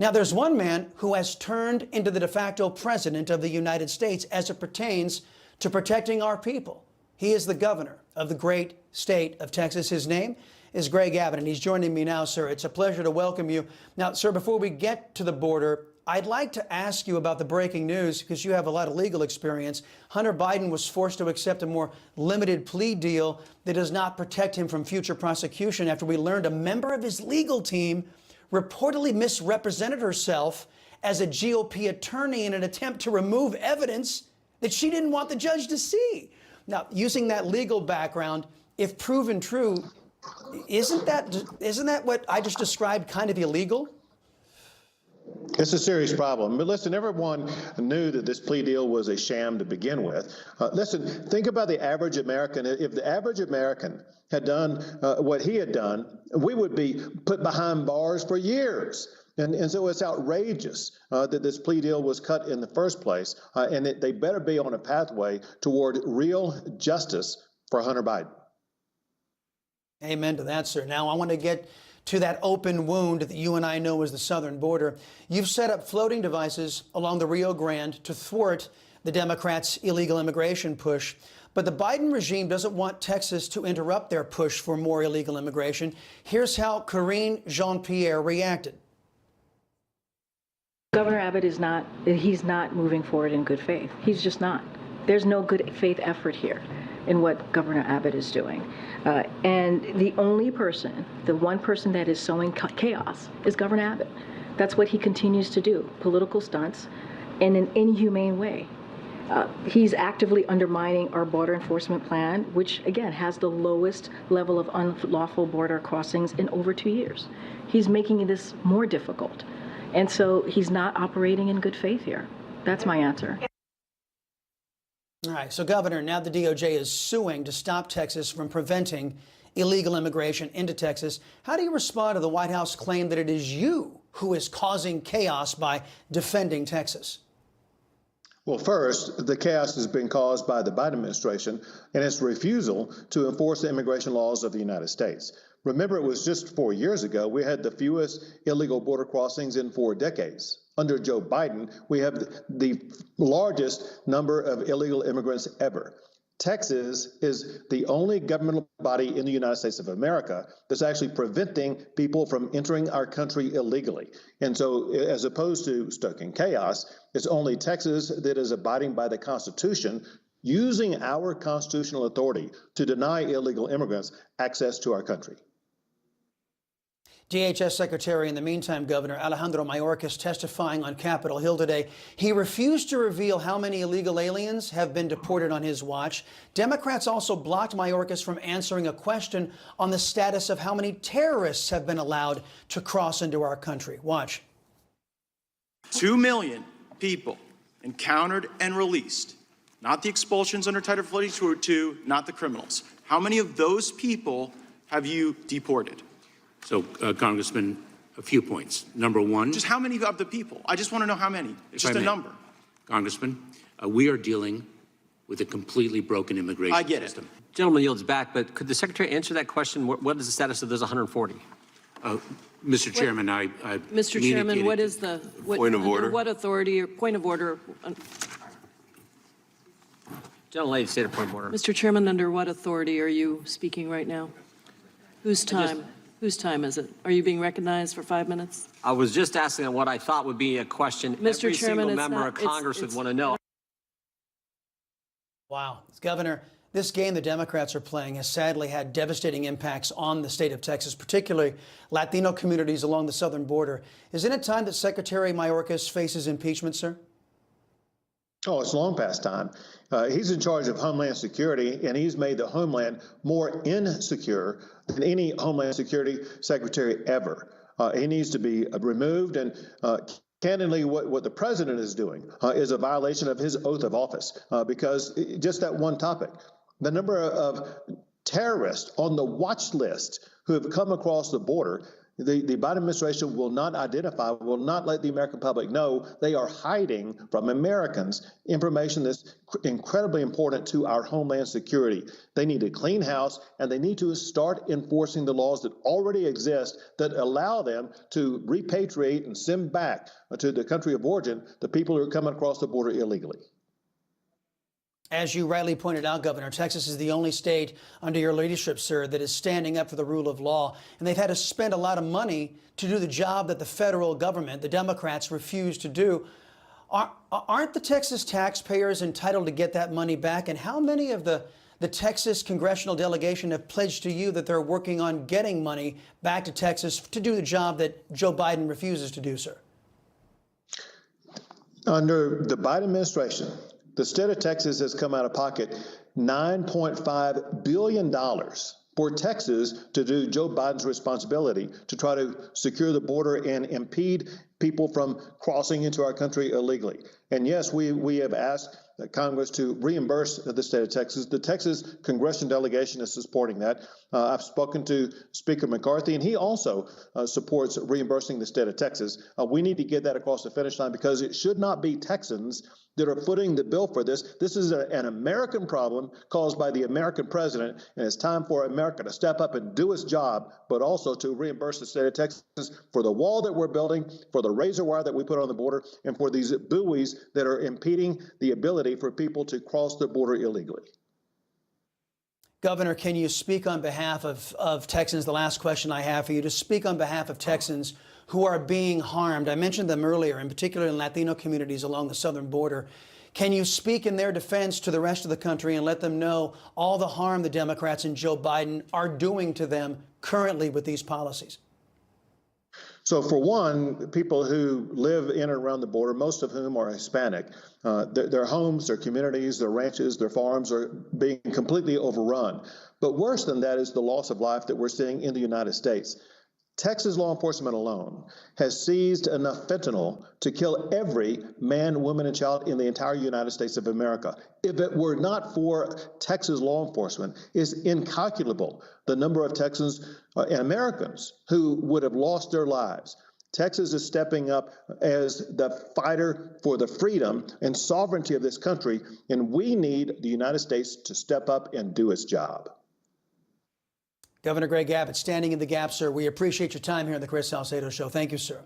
Now, there's one man who has turned into the de facto president of the United States as it pertains to protecting our people. He is the governor of the great state of Texas. His name is Greg Abbott, and he's joining me now, sir. It's a pleasure to welcome you. Now, sir, before we get to the border, I'd like to ask you about the breaking news, because you have a lot of legal experience. Hunter Biden was forced to accept a more limited plea deal that does not protect him from future prosecution after we learned a member of his legal team reportedly misrepresented herself as a GOP attorney in an attempt to remove evidence that she didn't want the judge to see. Now, using that legal background, if proven true, isn't that what I just described kind of illegal? It's a serious problem. But listen, everyone knew that this plea deal was a sham to begin with. Listen, think about the average American. If the average American had done what he had done, we would be put behind bars for years. And so it's outrageous that this plea deal was cut in the first place, and they better be on a pathway toward real justice for Hunter Biden. Amen to that, sir. Now, I want to get to that open wound that you and I know as the southern border. You've set up floating devices along the Rio Grande to thwart the Democrats' illegal immigration push. But the Biden regime doesn't want Texas to interrupt their push for more illegal immigration. Here's how Karine Jean-Pierre reacted. Governor Abbott he's not moving forward in good faith. He's just not. There's no good faith effort here in what Governor Abbott is doing. And the only person, the one person that is sowing chaos is Governor Abbott. That's what he continues to do, political stunts in an inhumane way. He's actively undermining our border enforcement plan, which, again, has the lowest level of unlawful border crossings in over 2 years. He's making this more difficult. And so he's not operating in good faith here. That's my answer. All right. So, Governor, now the DOJ is suing to stop Texas from preventing illegal immigration into Texas. How do you respond to the White House claim that it is you who is causing chaos by defending Texas? Well, first, the chaos has been caused by the Biden administration and its refusal to enforce the immigration laws of the United States. Remember, it was just 4 years ago we had the fewest illegal border crossings in 4 decades. Under Joe Biden, we have the largest number of illegal immigrants ever. Texas is the only governmental body in the United States of America that's actually preventing people from entering our country illegally. And so, as opposed to stoking chaos, it's only Texas that is abiding by the Constitution, using our constitutional authority to deny illegal immigrants access to our country. DHS Secretary, in the meantime, Governor Alejandro Mayorkas, testifying on Capitol Hill today. He refused to reveal how many illegal aliens have been deported on his watch. Democrats also blocked Mayorkas from answering a question on the status of how many terrorists have been allowed to cross into our country. Watch. 2 million people encountered and released, not the expulsions under Title 42, not the criminals. How many of those people have you deported? So, Congressman, a few points. Number one. Just how many of the people? I just want to know how many. It's just a number. Congressman, we are dealing with a completely broken immigration system. I get it. Gentleman yields back, but could the Secretary answer that question? What is the status of those 140? Mr. Chairman, Mr. Chairman, what is the point of order? What authority or point of order? Gentlelady, state a point of order. Mr. Chairman, under what authority are you speaking right now? Whose time? Whose time is it? Are you being recognized for 5 minutes? I was just asking what I thought would be a question Mr. every Chairman, single member of Congress would want to know. Wow. Governor, this game the Democrats are playing has sadly had devastating impacts on the state of Texas, particularly Latino communities along the southern border. Isn't it time that Secretary Mayorkas faces impeachment, sir? Oh, it's long past time. He's in charge of Homeland Security, and he's made the Homeland more insecure than any Homeland Security Secretary ever. He needs to be removed, and candidly, what the president is doing is a violation of his oath of office, because just that one topic, the number of terrorists on the watch list who have come across the border The Biden administration will not identify, will not let the American public know they are hiding from Americans information that's incredibly important to our homeland security. They need a clean house, and they need to start enforcing the laws that already exist that allow them to repatriate and send back to the country of origin the people who are coming across the border illegally. As you rightly pointed out, Governor, Texas is the only state under your leadership, sir, that is standing up for the rule of law. And they've had to spend a lot of money to do the job that the federal government, the Democrats, refuse to do. Aren't the Texas taxpayers entitled to get that money back? And how many of the Texas congressional delegation have pledged to you that they're working on getting money back to Texas to do the job that Joe Biden refuses to do, sir? Under the Biden administration, the state of Texas has come out of pocket $9.5 billion for Texas to do Joe Biden's responsibility to try to secure the border and impede people from crossing into our country illegally. And yes, we have asked Congress to reimburse the state of Texas. The Texas congressional delegation is supporting that. I've spoken to Speaker McCarthy, and he also supports reimbursing the state of Texas. We need to get that across the finish line because it should not be Texans that are footing the bill for this. This is an American problem caused by the American president, and it's time for America to step up and do its job, but also to reimburse the state of Texas for the wall that we're building, for the razor wire that we put on the border, and for these buoys that are impeding the ability for people to cross the border illegally. Governor, can you speak on behalf of Texans? The last question I have for you, to speak on behalf of Texans who are being harmed. I mentioned them earlier, in particular in Latino communities along the southern border. Can you speak in their defense to the rest of the country and let them know all the harm the Democrats and Joe Biden are doing to them currently with these policies? So for one, people who live in and around the border, most of whom are Hispanic, their homes, their communities, their ranches, their farms are being completely overrun. But worse than that is the loss of life that we're seeing in the United States. Texas law enforcement alone has seized enough fentanyl to kill every man, woman, and child in the entire United States of America. If it were not for Texas law enforcement, it's incalculable the number of Texans and Americans who would have lost their lives. Texas is stepping up as the fighter for the freedom and sovereignty of this country, and we need the United States to step up and do its job. Governor Greg Abbott, standing in the gap, sir. We appreciate your time here on the Chris Salcedo Show. Thank you, sir.